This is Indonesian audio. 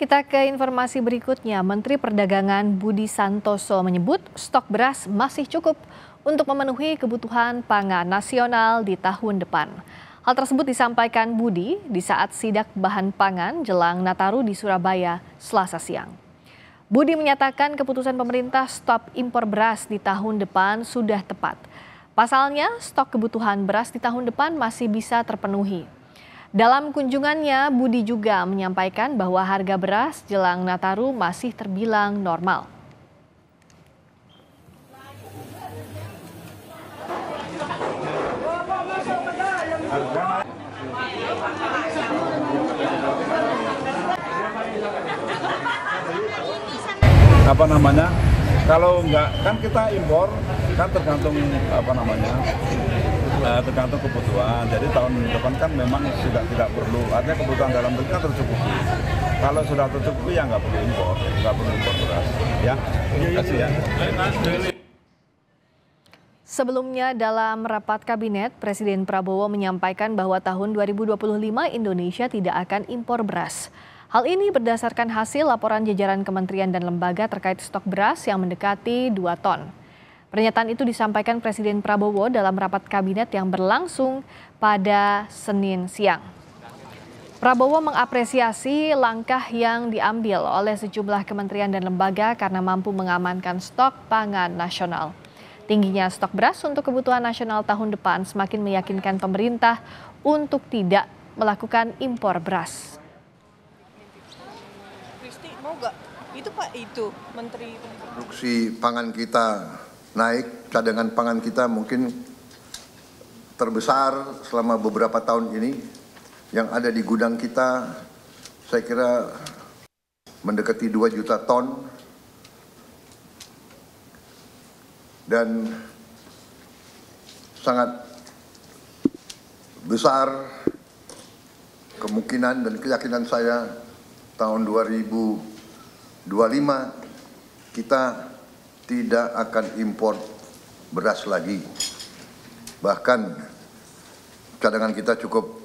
Kita ke informasi berikutnya. Menteri Perdagangan Budi Santoso menyebut stok beras masih cukup untuk memenuhi kebutuhan pangan nasional di tahun depan. Hal tersebut disampaikan Budi di saat sidak bahan pangan jelang Nataru di Surabaya, Selasa siang. Budi menyatakan keputusan pemerintah stop impor beras di tahun depan sudah tepat. Pasalnya, stok kebutuhan beras di tahun depan masih bisa terpenuhi. Dalam kunjungannya, Budi juga menyampaikan bahwa harga beras jelang Nataru masih terbilang normal. Kalau enggak kan kita impor kan tergantung tergantung kebutuhan. Jadi tahun depan kan memang sudah tidak perlu, artinya kebutuhan dalam negeri kan tercukupi. Kalau sudah tercukupi ya nggak perlu impor beras. Ya, terima kasih ya. Sebelumnya dalam rapat kabinet, Presiden Prabowo menyampaikan bahwa tahun 2025 Indonesia tidak akan impor beras. Hal ini berdasarkan hasil laporan jajaran kementerian dan lembaga terkait stok beras yang mendekati 2 ton. Pernyataan itu disampaikan Presiden Prabowo dalam rapat kabinet yang berlangsung pada Senin siang. Prabowo mengapresiasi langkah yang diambil oleh sejumlah kementerian dan lembaga karena mampu mengamankan stok pangan nasional. Tingginya stok beras untuk kebutuhan nasional tahun depan semakin meyakinkan pemerintah untuk tidak melakukan impor beras. Mau nggak? Itu Pak, itu Menteri. Produksi pangan kita naik, cadangan pangan kita mungkin terbesar selama beberapa tahun ini. Yang ada di gudang kita, saya kira mendekati 2 juta ton. Dan sangat besar kemungkinan dan keyakinan saya tahun 2025 kita tidak akan impor beras lagi. Bahkan cadangan kita cukup